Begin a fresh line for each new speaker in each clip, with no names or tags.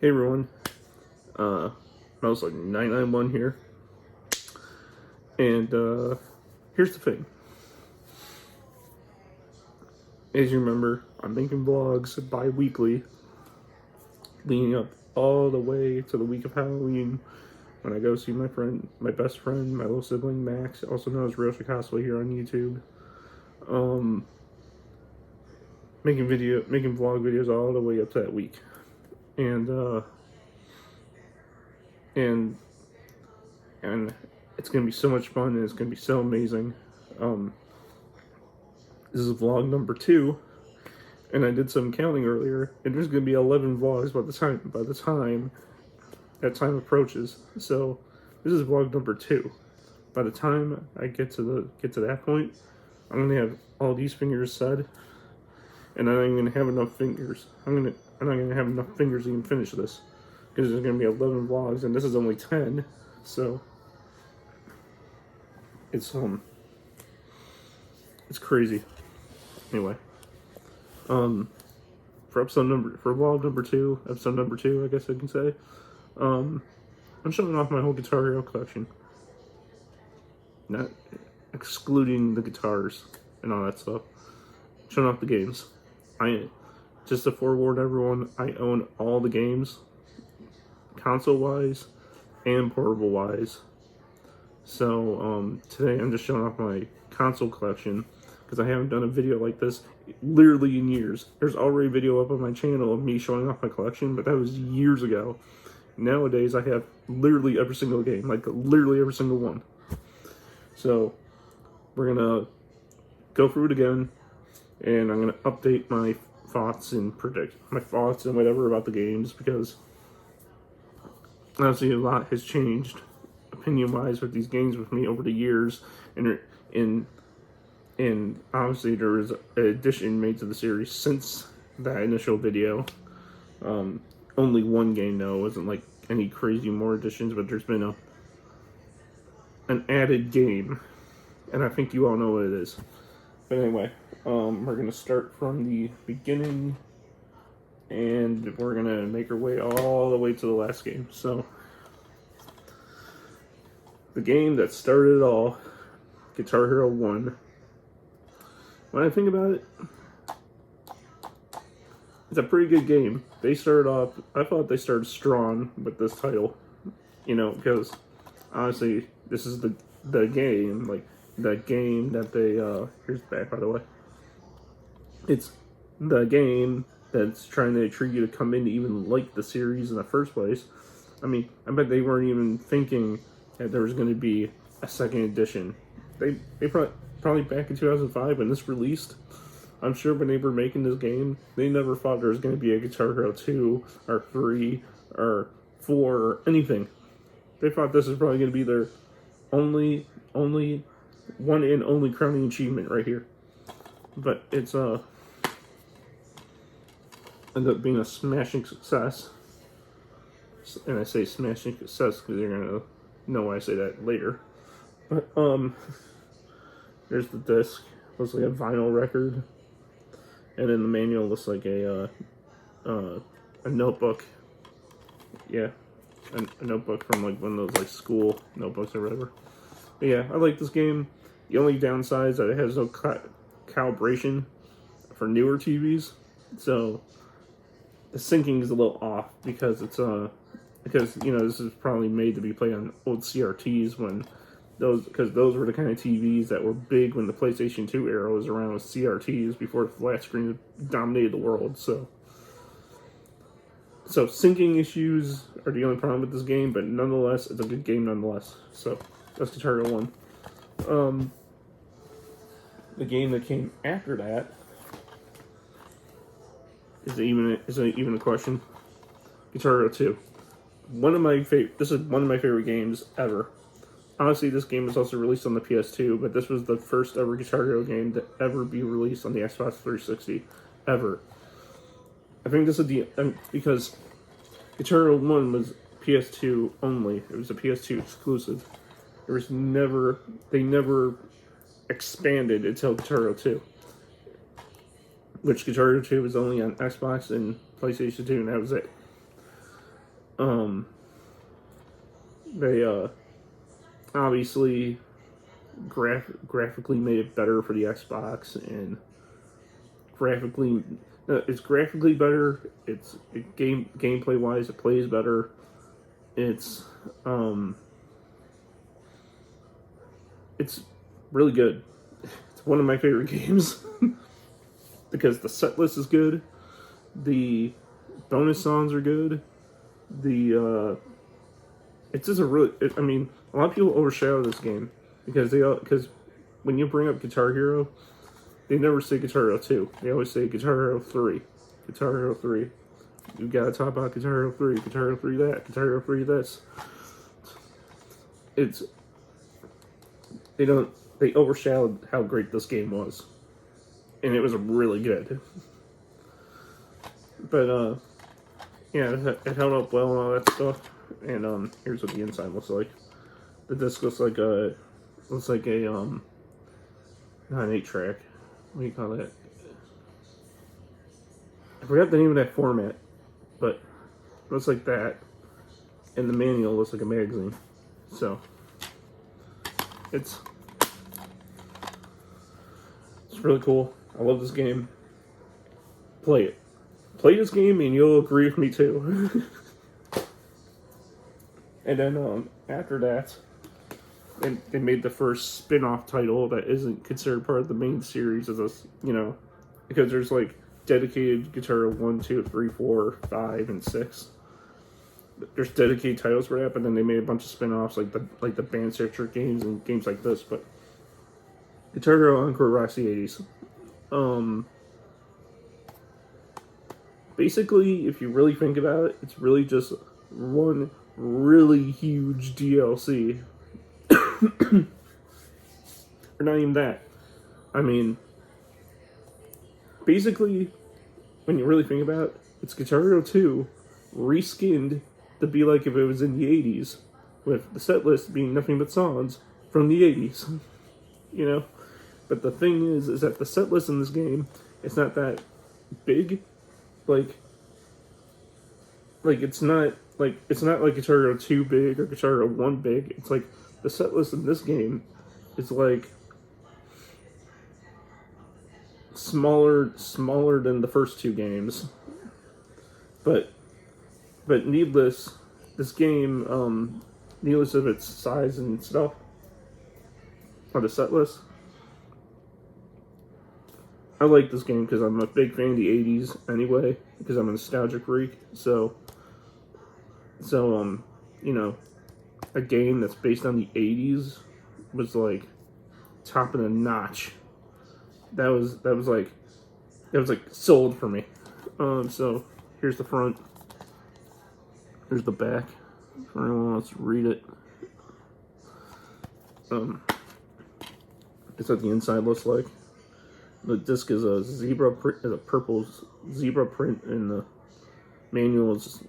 Hey everyone, Mouse like 991 here, and here's the thing. As you remember, I'm making vlogs bi-weekly, leading up all the way to the week of Halloween, when I go see my friend, my best friend, my little sibling Max, also known as Real Chicago here on YouTube. Making vlog videos all the way up to that week, and and it's gonna be so much fun, and it's gonna be so amazing. This is vlog number 2, and I did some counting earlier, and there's gonna be 11 vlogs by the time that time approaches. So this is vlog number 2. By the time I get to that point, I'm gonna have all these fingers said, and I'm gonna have enough fingers. I'm not gonna have enough fingers to even finish this, because there's gonna be 11 vlogs, and this is only 10. So it's crazy. Anyway, for vlog number 2, episode number 2, I guess I can say, I'm showing off my whole Guitar Hero collection, not excluding the guitars and all that stuff. Showing off the games. Just to forewarn everyone, I own all the games, console-wise and portable-wise. So today I'm just showing off my console collection, because I haven't done a video like this literally in years. There's already a video up on my channel of me showing off my collection, but that was years ago. Nowadays, I have literally every single game, like literally every single one. So we're gonna go through it again, and I'm gonna update my thoughts and whatever about the games, because honestly a lot has changed opinion-wise with these games with me over the years, and obviously there was an addition made to the series since that initial video. Only one game though, it wasn't like any crazy more additions, but there's been an added game, and I think you all know what it is. But anyway, we're gonna start from the beginning, and we're gonna make our way all the way to the last game. So the game that started it all, Guitar Hero 1. When I think about it, it's a pretty good game. They started off, I thought they started strong with this title, because honestly, this is the game, like, the game that they, here's the back, by the way. It's the game that's trying to treat you to come in to even like the series in the first place. I mean, I bet they weren't even thinking that there was going to be a second edition. They probably back in 2005 when this released, I'm sure when they were making this game, they never thought there was going to be a Guitar Hero 2 or 3 or 4 or anything. They thought this was probably going to be their only one and only crowning achievement right here. But it's ended up being a smashing success. And I say smashing success because you're going to know why I say that later. But there's the disc. Looks like a vinyl record, and then the manual looks like a notebook. Yeah, a notebook from like one of those like school notebooks or whatever. But yeah, I like this game. The only downside is that it has no calibration for newer TVs, so the syncing is a little off, because it's because this is probably made to be played on old CRTs because those were the kind of TVs that were big when the PlayStation 2 era was around, with CRTs before flat screens dominated the world. So syncing issues are the only problem with this game, but nonetheless, it's a good game nonetheless. So that's Guitar Hero 1. The game that came after that is even a question. Guitar Hero 2. This is one of my favorite games ever. Honestly, this game was also released on the PS2, but this was the first ever Guitar Hero game to ever be released on the Xbox 360, ever. I think this is because Guitar Hero 1 was PS2 only. It was a PS2 exclusive. They never expanded until Guitar Hero 2. Which Guitar Hero 2 was only on Xbox and PlayStation 2, and that was it. Um, they obviously graphically made it better for the Xbox, and graphically it's graphically better. Gameplay wise, it plays better. It's it's really good. It's one of my favorite games because the set list is good, the bonus songs are good, it's just a really. I mean, a lot of people overshadow this game because when you bring up Guitar Hero, they never say Guitar Hero 2. They always say Guitar Hero 3. Guitar Hero 3. You gotta talk about Guitar Hero 3. Guitar Hero 3 that. Guitar Hero 3 this. It's. They overshadowed how great this game was. And it was really good. But, yeah, it held up well and all that stuff. And, here's what the inside looks like. The disc looks like a, not an 8-track. What do you call that? I forgot the name of that format, but it looks like that. And the manual looks like a magazine. So, it's really cool. I love this game. Play it. Play this game and you'll agree with me too. And then after that, they made the first spin-off title that isn't considered part of the main series as a, because there's like dedicated Guitar Hero 1, 2, 3, 4, 5, and 6. There's dedicated titles for that, but then they made a bunch of spin-offs like the Band Searcher games and games like this. But Guitar Hero Encore rocks the 80s. Basically, if you really think about it, it's really just one really huge DLC. Or not even that. I mean, basically, when you really think about it, it's Guitar Hero 2 reskinned to be like if it was in the 80s, with the set list being nothing but songs from the 80s. But the thing is that the set list in this game, it's not that big. Like it's not like Guitar Hero 2 big or Guitar Hero 1 big. It's like the set list in this game is like smaller than the first two games. But needless of its size and stuff, or the set list, I like this game because I'm a big fan of the 80s anyway, because I'm a nostalgic freak. So a game that's based on the 80s was like top of the notch. That was like sold for me. So here's the front. Here's the back. For anyone who wants to read it. That's what the inside looks like. The disc is a purple zebra print, and the manual is just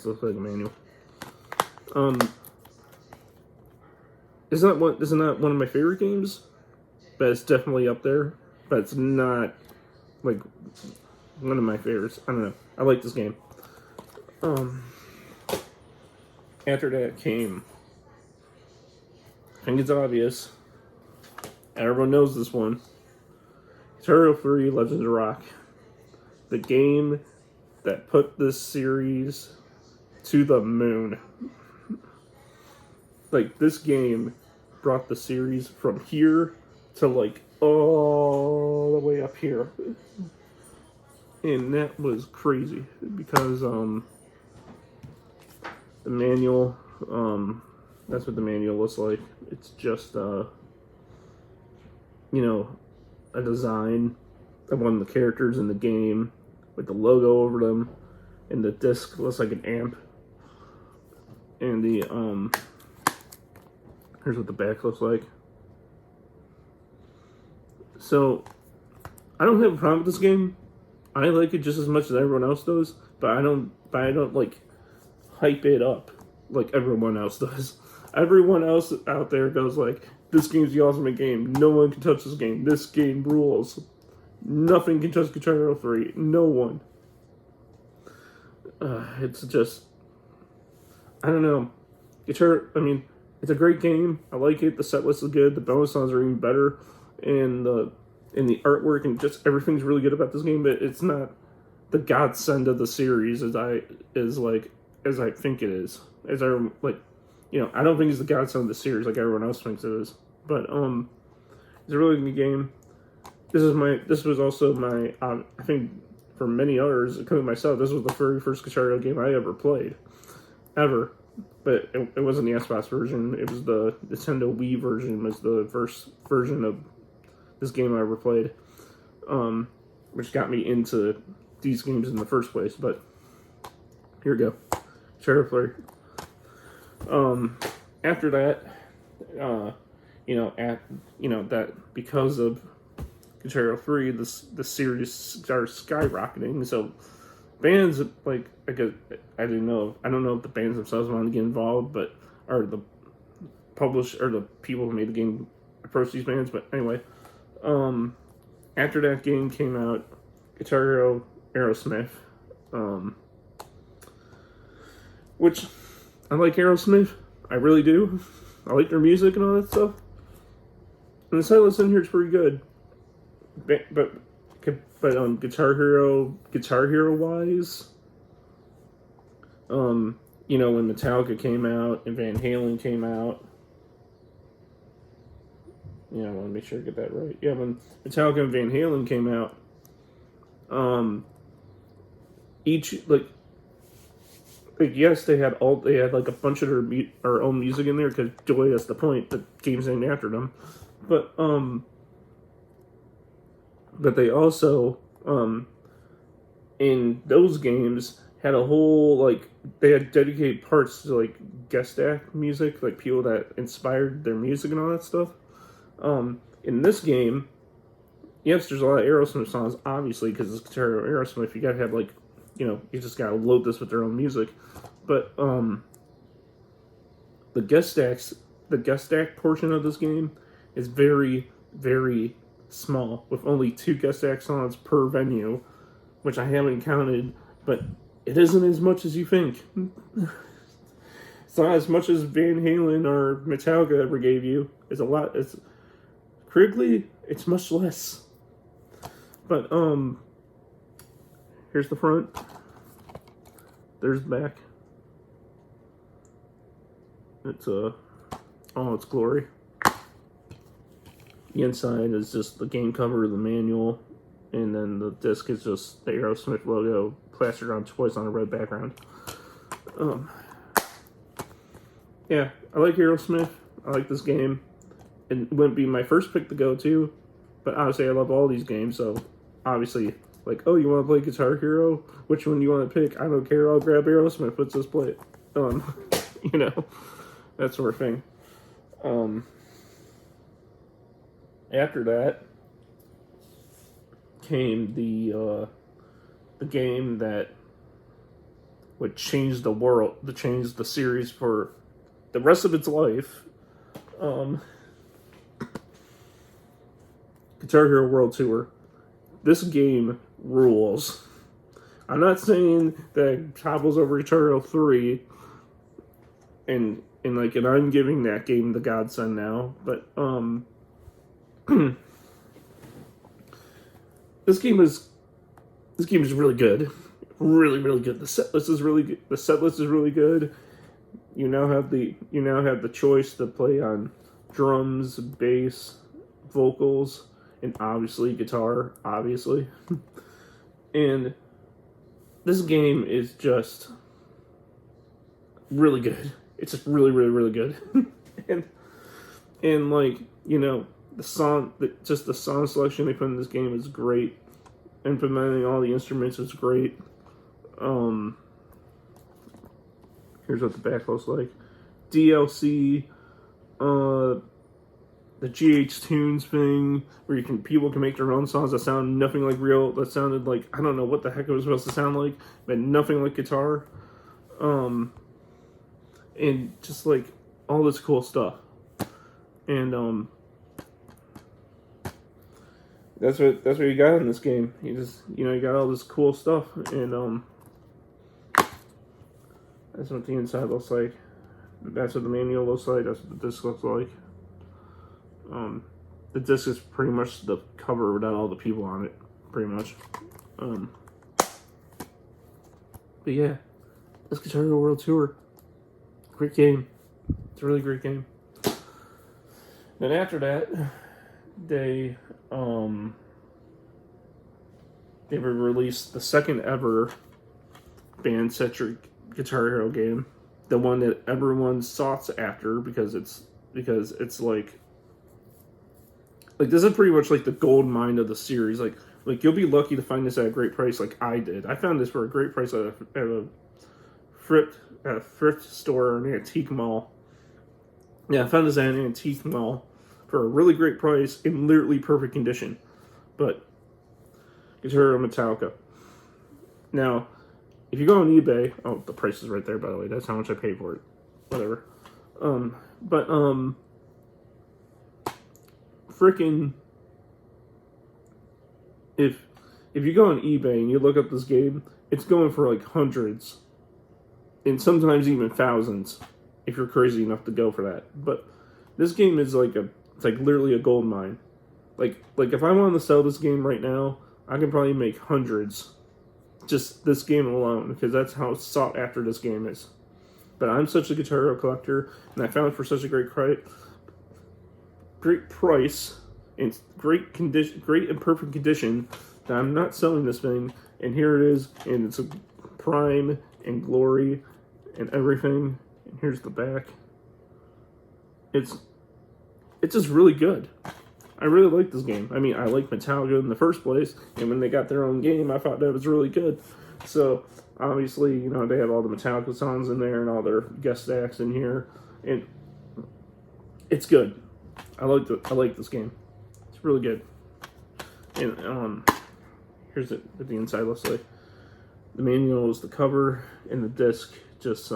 looks like a manual. Isn't that one of my favorite games? But it's definitely up there. But it's not like one of my favorites. I don't know. I like this game. After that came, I think it's obvious, everyone knows this one, Guitar Hero 3 Legends of Rock. The game that put this series to the moon. Like, this game brought the series from here to like all the way up here. And that was crazy because the manual, that's what the manual looks like. It's just a design of one of the characters in the game with the logo over them, and the disc looks like an amp. And the here's what the back looks like. So I don't have a problem with this game. I like it just as much as everyone else does, but I don't like hype it up like everyone else does. Everyone else out there goes like, this game's the ultimate game. No one can touch this game. This game rules. Nothing can touch Guitar Hero 3. No one. It's just I don't know. I mean, it's a great game. I like it. The set list is good. The bonus songs are even better, and the artwork and just everything's really good about this game. But it's not the godsend of the series as I think it is. As I like, I don't think it's the godsend of the series like everyone else thinks it is. But it's a really good game. This was also my I think for many others, including myself, this was the very first Guitar Hero game I ever played, ever. But it wasn't the Xbox version. It was the Nintendo Wii version. Was the first version of this game I ever played, which got me into these games in the first place. But here we go, Guitar Hero 3. After that, that because of Guitar Hero 3, the series started skyrocketing. So bands like I don't know if the bands themselves wanted to get involved, or the the people who made the game approached these bands. But anyway, after that game came out, Guitar Hero Aerosmith, which I like Aerosmith. I really do. I like their music and all that stuff. And the set list in here is pretty good. But Guitar Hero wise, when Metallica came out and Van Halen came out, I want to make sure I get that right. Yeah, when Metallica and Van Halen came out, each yes, they had like a bunch of their own music in there because Joy, that's the point. The game's named after them, but they also, in those games, had a whole, they had dedicated parts to, guest act music, people that inspired their music and all that stuff. In this game, yes, there's a lot of Aerosmith songs, obviously, because it's Guitar Hero Aerosmith. You gotta have, you just gotta load this with their own music. But, the guest act portion of this game is very, very small, with only 2 guest act songs per venue, which I haven't counted, but it isn't as much as you think. It's not as much as Van Halen or Metallica ever gave you. It's a lot. It's critically, it's much less. But here's the front. There's the back. It's it's glory. The inside is just the game cover, the manual, and then the disc is just the Aerosmith logo plastered on twice on a red background. Yeah, I like Aerosmith. I like this game. It wouldn't be my first pick to go to, but obviously I love all these games, so obviously, you want to play Guitar Hero? Which one do you want to pick? I don't care, I'll grab Aerosmith, let's just play it. That sort of thing. After that came the game that would change the world, to change the series for the rest of its life. Guitar Hero World Tour. This game rules. I'm not saying that it topples over Guitar Hero 3, and I'm giving that game the godsend now, but this game is really good. Really, really good. The set list is really good. The set list is really good. You now have the choice to play on drums, bass, vocals, and obviously guitar, obviously. And this game is just really good. It's just really, really, really good. and the song selection they put in this game is great. Implementing all the instruments is great. Here's what the back looks like. DLC, the GH Tunes thing, where people can make their own songs that sound nothing like real. That sounded like, I don't know what the heck it was supposed to sound like, but nothing like guitar. And just all this cool stuff. And that's what you got in this game. You got all this cool stuff, and That's what the inside looks like. That's what the manual looks like. That's what the disc looks like. The disc is pretty much the cover without all the people on it, pretty much. But yeah, this Guitar Hero World Tour, great game. It's a really great game. Then after that, they released the second ever band-centric Guitar Hero game, the one that everyone sought after because it's like this is pretty much like the gold mine of the series. Like you'll be lucky to find this at a great price, like I did. I found this for a great price at a thrift store or an antique mall. Yeah, I found this at an antique mall for a really great price in literally perfect condition. But Guitar Hero Metallica. Now, if you go on eBay, oh, the price is right there, by the way. That's how much I paid for it. Whatever. Freaking, if you go on eBay and you look up this game, it's going for like hundreds, and sometimes even thousands, if you're crazy enough to go for that. But this game is it's like literally a gold mine. Like if I wanted to sell this game right now, I could probably make hundreds, just this game alone, because that's how sought after this game is. But I'm such a Guitar Hero collector, and I found it for such a great price, and great condition, great and perfect condition, that I'm not selling this thing. And here it is, and it's a prime and glory and everything. And here's the back. It's just really good. I really like this game. I mean, I like Metallica in the first place, and when they got their own game, I thought that was really good. So, obviously, they have all the Metallica songs in there and all their guest acts in here, and it's good. I like this game. It's really good. And here's what the inside looks like. The manual is the cover, and the disc just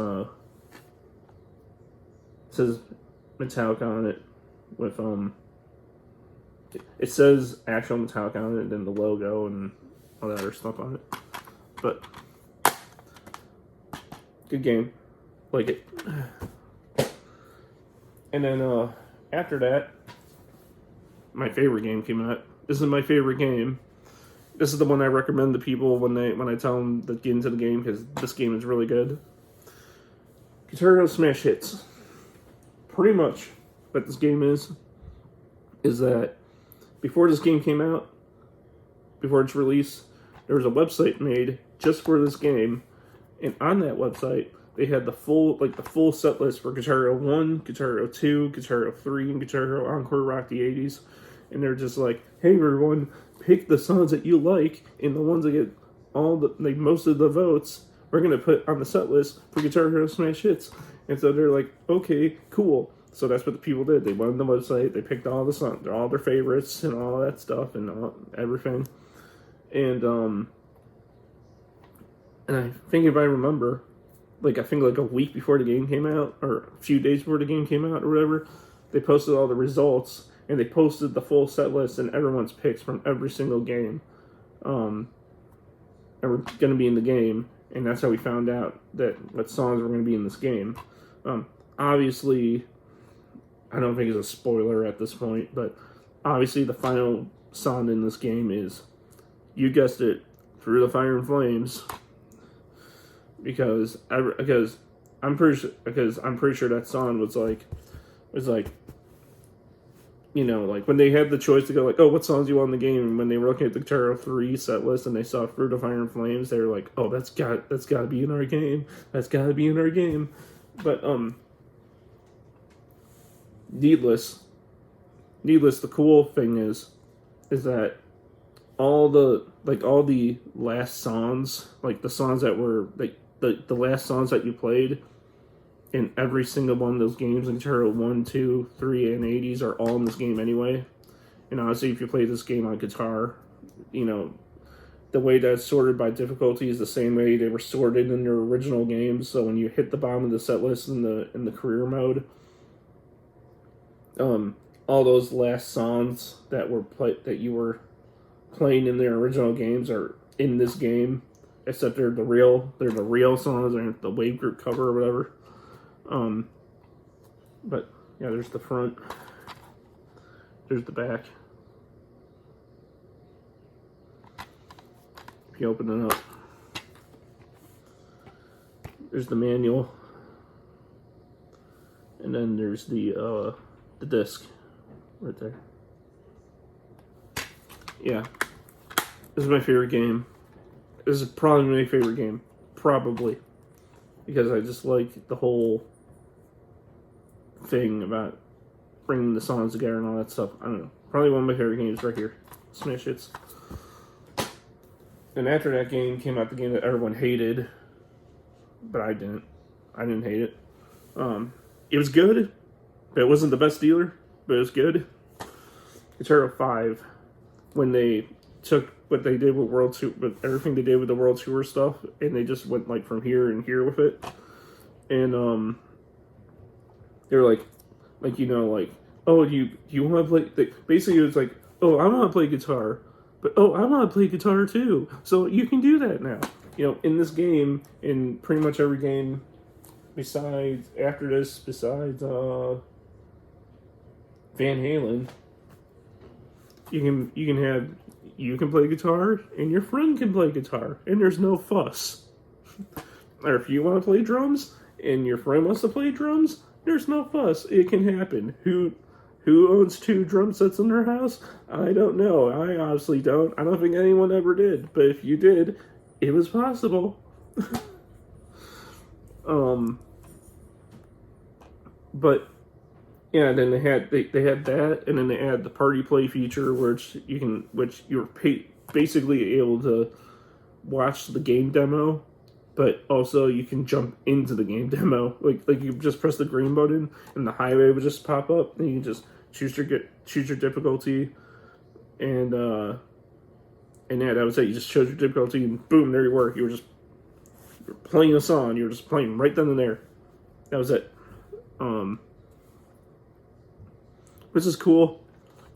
says Metallica on it with it says actual Metallica on it, and then the logo and all that other stuff on it. But good game, like it. And then after that, my favorite game came out. This is my favorite game. This is the one I recommend to people when I tell them to get into the game, because this game is really good. Guitar Hero Smash Hits. Pretty much what this game is that before this game came out, before its release, there was a website made just for this game, and on that website they had the full set list for Guitar Hero 1, Guitar Hero 2, Guitar Hero 3, and Guitar Hero Encore Rock the 80s. And they're just like, hey everyone, pick the songs that you like, and the ones that get most of the votes, we're gonna put on the set list for Guitar Hero Smash Hits. And so they're like, okay, cool. So that's what the people did. They went on the website, they picked all the songs, all their favorites, and all that stuff, and everything. And I think if I remember, I think a week before the game came out, or a few days before the game came out, or whatever, they posted all the results, and they posted the full set list and everyone's picks from every single game that were going to be in the game, and that's how we found out what songs were going to be in this game. Obviously, I don't think it's a spoiler at this point, but obviously the final song in this game is, you guessed it, Through the Fire and Flames, because I'm pretty sure that song was like when they had the choice to go what songs do you want in the game, and when they were looking at the Guitar Hero 3 set list and they saw Fruit of Fire and Flames, they were like, oh, that's got to be in our game. That's got to be in our game. But needless, the cool thing is that all the last songs, the songs that were the last songs that you played in every single one of those games in Guitar Hero 1, 2, 3, and 80s are all in this game anyway. And honestly, if you play this game on guitar, the way that's sorted by difficulty is the same way they were sorted in their original games. So when you hit the bottom of the set list in the career mode, all those last songs that you were playing in their original games are in this game. except they're the real songs, they're the Wave Group cover or whatever. But yeah, there's the front, there's the back. If you open it up, there's the manual, and then there's the disc right there. Yeah, this is my favorite game. This is probably my favorite game, probably, because I just like the whole thing about bringing the songs together and all that stuff. I don't know. Probably one of my favorite games right here, Smash Hits. And after that game came out the game that everyone hated, but I didn't. I didn't hate it. It was good, but it wasn't the best dealer, but it was good. Guitar Hero 5, when they took what they did with World Tour, with everything they did with the World Tour stuff, and they just went like from here and here with it, and they were like oh, you want to play? Basically, it was like, oh, I want to play guitar, but oh, I want to play guitar too, so you can do that now. In this game, in pretty much every game, besides Van Halen, you can play guitar and your friend can play guitar and there's no fuss. Or if you want to play drums and your friend wants to play drums, there's no fuss. It can happen. Who owns 2 drum sets in their house? I don't know. I obviously don't. I don't think anyone ever did. But if you did, it was possible. But yeah, then they had that, and then they had the party play feature, which you're basically able to watch the game demo, but also you can jump into the game demo. Like you just press the green button, and the highway would just pop up, and you can just choose your difficulty, and yeah, that was it. You just chose your difficulty, and boom, there you were. You were just playing a song. You were just playing right then and there. That was it. Which is cool.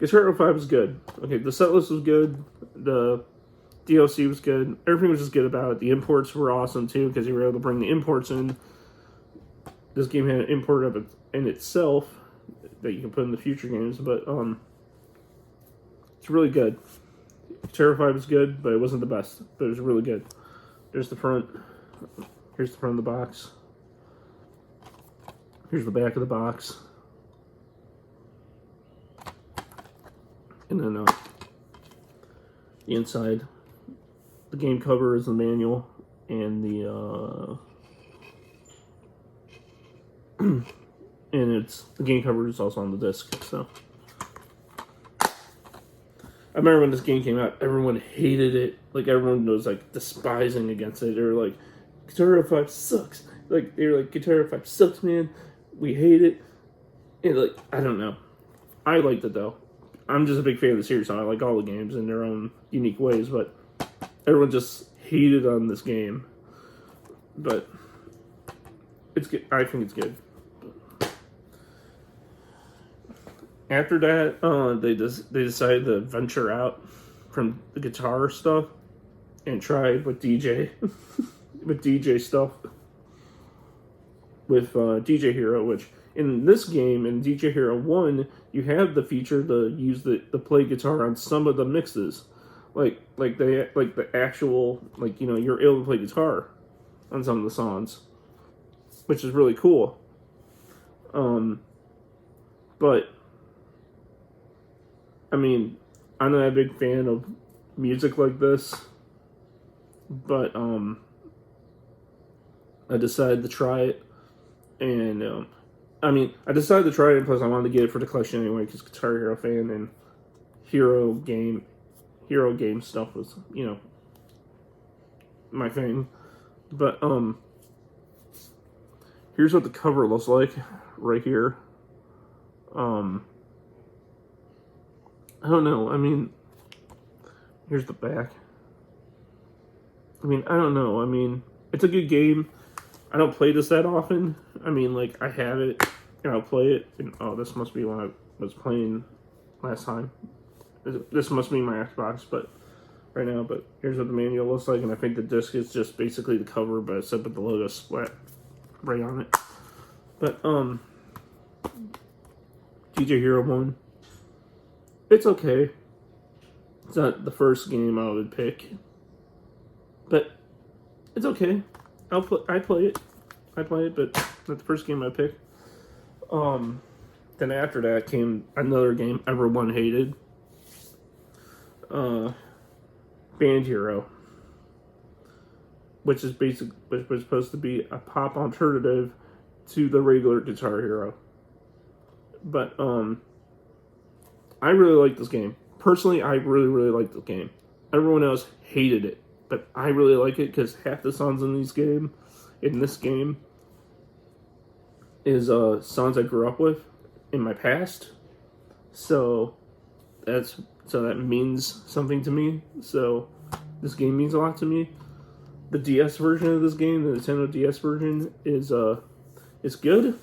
Guitar Hero 5 was good. Okay, the setlist was good. The DLC was good. Everything was just good about it. The imports were awesome too, because you were able to bring the imports in. This game had an import of it in itself that you can put in the future games, but it's really good. Guitar Hero 5 was good, but it wasn't the best. But it was really good. There's the front. Here's the front of the box. Here's the back of the box. And then the inside. The game cover is the manual, and the and the game cover is also on the disc. So I remember when this game came out, everyone hated it. Like everyone was like despising against it. They were like, Guitar Hero 5 sucks. Like they were like, Guitar Hero 5 sucks, man. We hate it. And like, I don't know. I liked it though. I'm just a big fan of the series, so I like all the games in their own unique ways, but everyone just hated on this game. But it's good. I think it's good. After that, they decided to venture out from the guitar stuff and try with DJ with DJ stuff with DJ Hero, which in this game, in DJ Hero 1, you have the feature to use the play guitar on some of the mixes. Like the actual, like, you're able to play guitar on some of the songs, which is really cool. But I mean, I'm not a big fan of music like this, but I decided to try it, and I decided to try it, and plus I wanted to get it for the collection anyway, because Guitar Hero fan, and Hero game stuff was, my thing. But here's what the cover looks like right here. I don't know. I mean, here's the back. I mean, I don't know. I mean, it's a good game. I don't play this that often. I mean, like, I have it, and I'll play it. And, oh, this must be when I was playing last time. This must be my Xbox, but right now, but here's what the manual looks like, and I think the disc is just basically the cover, but except with the logo splat right on it. But DJ Hero 1, it's okay. It's not the first game I would pick, but it's okay. I play it, but not the first game I pick. Then after that came another game everyone hated. Band Hero, which was supposed to be a pop alternative to the regular Guitar Hero. But I really like this game. Personally, I really like this game. Everyone else hated it, but I really like it because half the songs in this game is songs I grew up with in my past. So that means something to me. So this game means a lot to me. The DS version of this game, the Nintendo DS version, is good.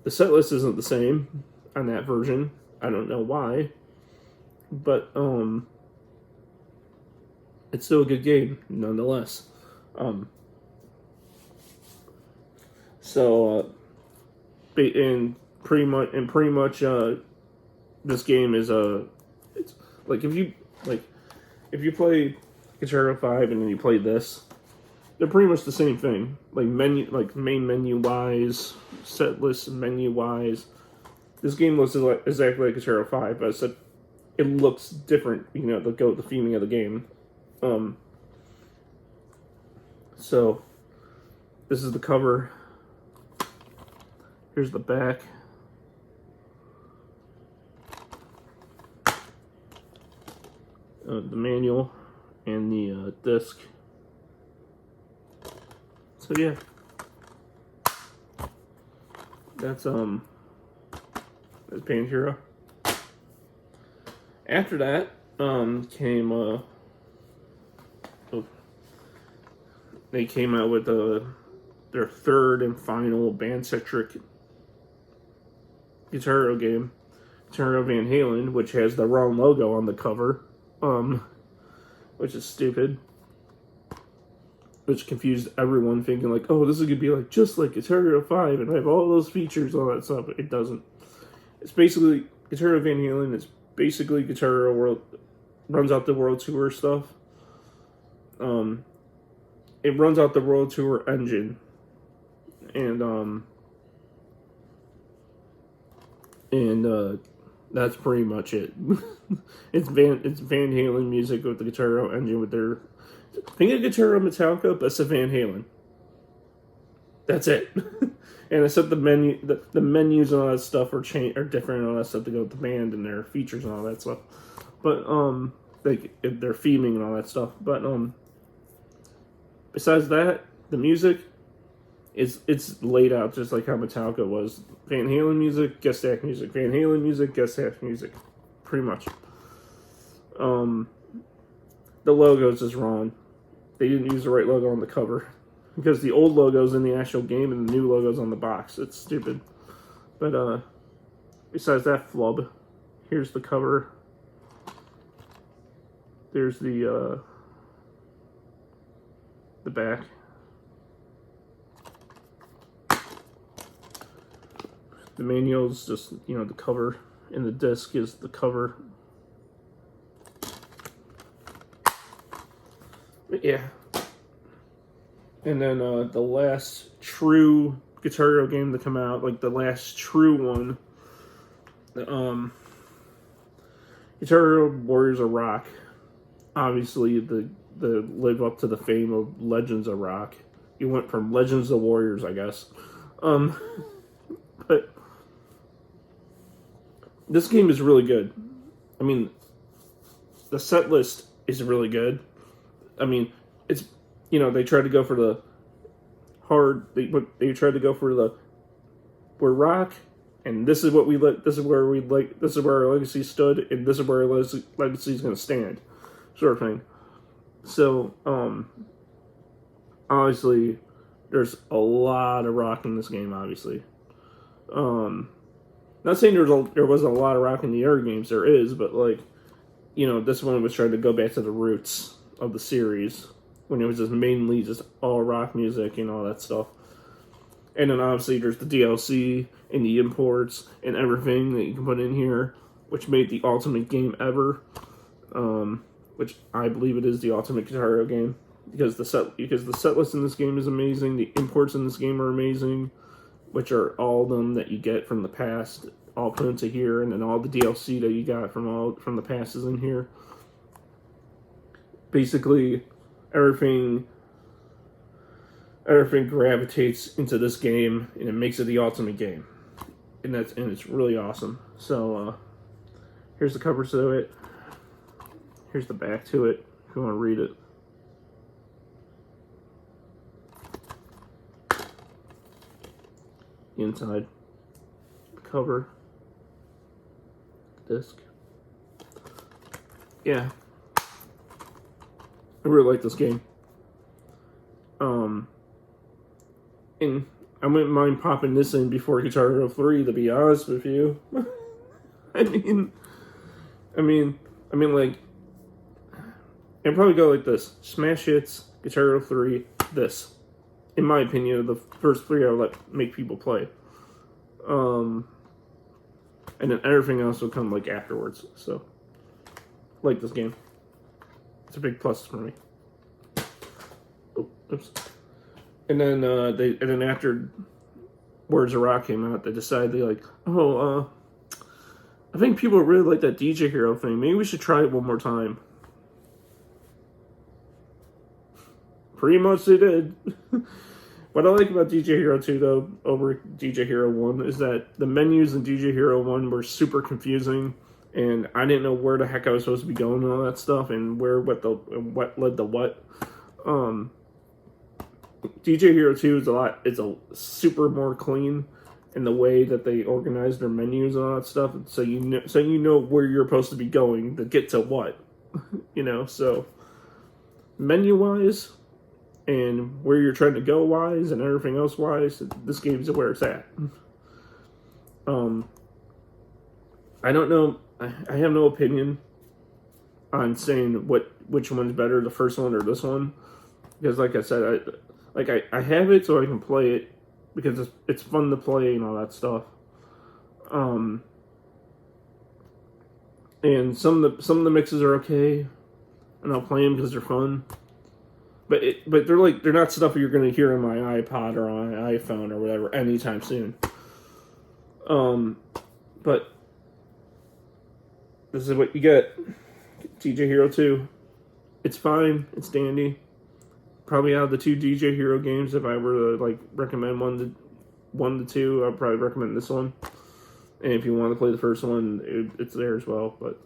The set list isn't the same on that version. I don't know why, but it's still a good game nonetheless. And pretty much this game is it's like if you play Guitar Hero 5 and then you play this, they're pretty much the same thing. Like main menu wise, set list menu wise. This game looks exactly like Guitar Hero 5, but except it looks different, the theming of the game. So this is the cover. Here's the back. The manual and the disc. So yeah, that's Band Hero. After that came they came out with their third and final band-centric Guitar Hero game, Guitar Hero Van Halen, which has the wrong logo on the cover, which is stupid, which confused everyone, thinking like, oh, this is gonna be like just like Guitar Hero 5 and have all those features, all that stuff. But it doesn't. It's basically Guitar Hero Van Halen. It's basically Guitar Hero World, runs out the World Tour stuff. It runs out the World Tour engine, and that's pretty much it. It's Van Halen music with the Guitar Hero engine with their. Think of Guitar Hero Metallica, but it's a Van Halen. That's it. And except the menus and all that stuff are different and all that stuff to go with the band and their features and all that stuff. But their theming and all that stuff. But besides that, the music it's laid out just like how Metallica was. Van Halen music, guest stack music. Van Halen music, guest stack music. Pretty much. The logo's is wrong. They didn't use the right logo on the cover. Because the old logo's in the actual game and the new logo's on the box. It's stupid. But besides that flub, here's the cover. There's the back. The manual's just, the cover, and the disc is the cover. But yeah. And then the last true Guitar Hero game to come out, like the last true one, Guitar Hero Warriors of Rock. Obviously, the live up to the fame of Legends of Rock. You went from Legends to Warriors, I guess. But this game is really good. I mean, the set list is really good. I mean, it's, they tried to go for the hard. They tried to go for we're rock, and this is what we let. This is where we like. This is where our legacy stood, and this is where our legacy is going to stand, sort of thing. So, obviously, there's a lot of rock in this game. Obviously, not saying there wasn't a lot of rock in the other games. There is, but like this one was trying to go back to the roots of the series when it was just mainly just all rock music and all that stuff. And then obviously there's the DLC and the imports and everything that you can put in here, which made the ultimate game ever. Which I believe it is the ultimate Guitar Hero game because the set list in this game is amazing. The imports in this game are amazing, which are all of them that you get from the past, all put into here, and then all the DLC that you got from the past is in here. Basically, everything gravitates into this game, and it makes it the ultimate game, and it's really awesome. So here's the cover to it. Here's the back to it. If you want to read it. Inside the cover. Disc. Yeah. I really like this game. And I wouldn't mind popping this in before Guitar Hero 3, to be honest with you. I mean, like, I'd probably go like this. Smash Hits, Guitar Hero 3, this. In my opinion, the first three I would make people play. And then everything else will come like afterwards. So, like this game. It's a big plus for me. Oh, oops. And then after Words of Rock came out, they decided I think people really like that DJ Hero thing. Maybe we should try it one more time. Pretty much they did. What I like about DJ Hero 2, though, over DJ Hero 1, is that the menus in DJ Hero 1 were super confusing, and I didn't know where the heck I was supposed to be going and all that stuff, and what led to what. DJ Hero 2 is a super more clean in the way that they organize their menus and all that stuff, so you know where you're supposed to be going to get to what. So menu-wise, and where you're trying to go wise and everything else wise, this game's where it's at. I don't know. I have no opinion on saying which one's better, the first one or this one, because like I said, I have it so I can play it because it's fun to play and all that stuff. And some of the mixes are okay, and I'll play them because they're fun. But they're not stuff you're going to hear on my iPod or on my iPhone or whatever anytime soon. But this is what you get. DJ Hero 2. It's fine. It's dandy. Probably out of the two DJ Hero games, if I were to recommend one to two, I'd probably recommend this one. And if you want to play the first one, it's there as well. But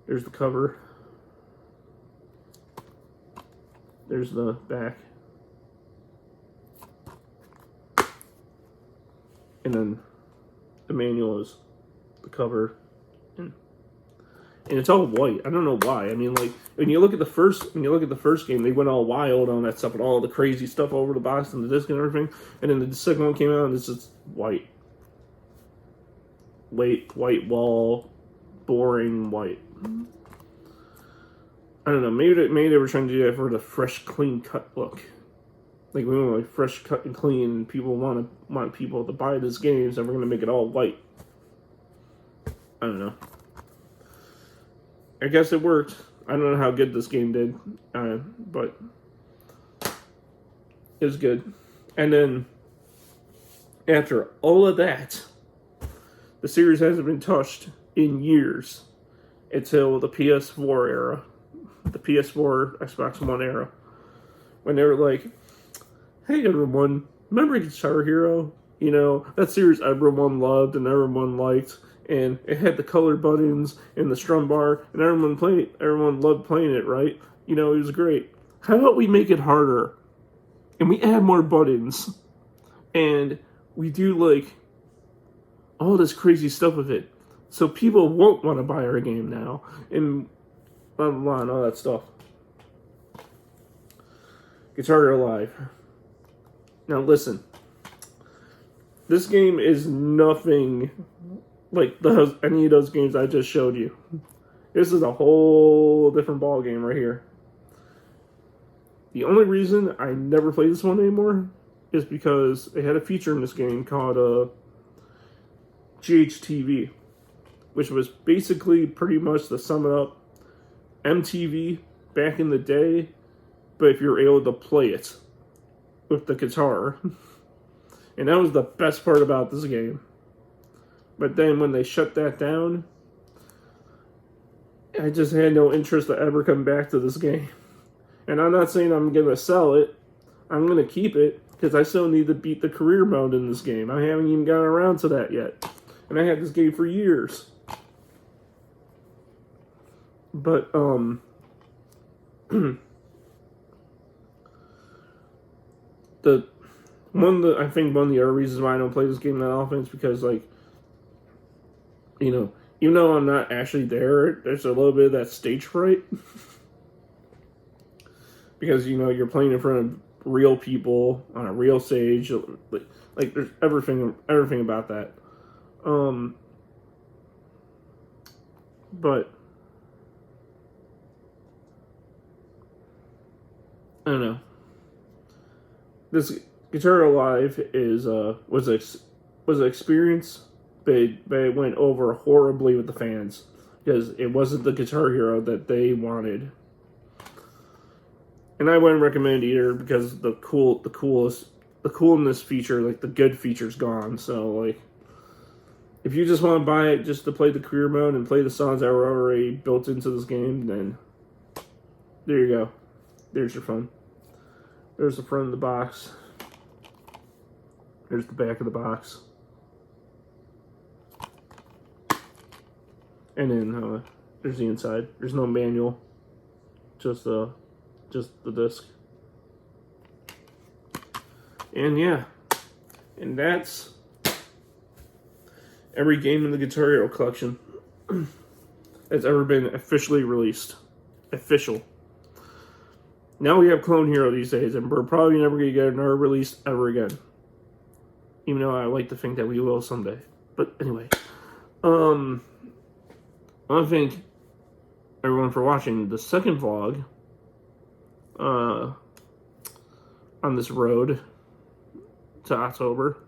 here's the cover. There's the back. And then the manual is the cover. And it's all white. I don't know why. I mean, when you look at the first game, they went all wild on that stuff and all the crazy stuff over the box and the disc and everything. And then the second one came out and it's just white. White wall, boring white. I don't know. Maybe they were trying to do that for the fresh, clean cut look. We want fresh cut and clean. And people want people to buy this game, so we're gonna make it all white. I don't know. I guess it worked. I don't know how good this game did, but it was good. And then after all of that, the series hasn't been touched in years until the PS4 era. The PS4, Xbox One era, when they were like, hey everyone, remember Guitar Hero? That series everyone loved and everyone liked, and it had the color buttons and the strum bar, and everyone loved playing it, right? It was great. How about we make it harder, and we add more buttons, and we do all this crazy stuff with it, so people won't want to buy our game now, and blah, blah, blah, and all that stuff. Guitar Hero Live. Now listen. This game is nothing like any of those games I just showed you. This is a whole different ball game right here. The only reason I never play this one anymore is because they had a feature in this game called GHTV, which was basically pretty much, to sum it up, MTV back in the day, but if you're able to play it with the guitar. And that was the best part about this game. But then when they shut that down, I just had no interest to ever come back to this game. And I'm not saying I'm going to sell it. I'm going to keep it because I still need to beat the career mode in this game. I haven't even gotten around to that yet. And I had this game for years. But, I think one of the other reasons why I don't play this game that often is because, like, you know, even though I'm not actually there's a little bit of that stage fright. Because, you know, you're playing in front of real people on a real stage. Like there's everything about that. But I don't know. This Guitar Live was an experience, but it went over horribly with the fans because it wasn't the Guitar Hero that they wanted. And I wouldn't recommend it either because the coolness feature, like the good feature's gone. So, like, if you just want to buy it just to play the career mode and play the songs that were already built into this game, then there you go. There's your fun. There's the front of the box. There's the back of the box. And then there's the inside. There's no manual. Just the disc. And yeah. And that's every game in the Guitar Hero collection that's ever been officially released. Official. Now we have Clone Hero these days, and we're probably never going to get another release ever again. Even though I like to think that we will someday. But anyway. I want to thank everyone for watching the second vlog on this road to October.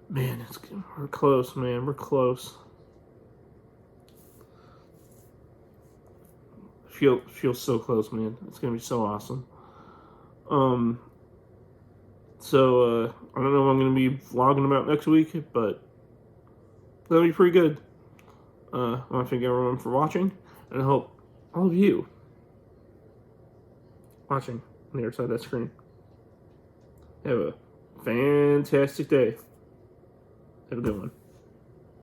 Man, we're close, man. We're close. Feel so close, man. It's gonna be so awesome. So I don't know what I'm gonna be vlogging about next week, but that'll be pretty good. I want to thank everyone for watching, and I hope all of you watching on the other side of that screen have a fantastic day. Have a good one.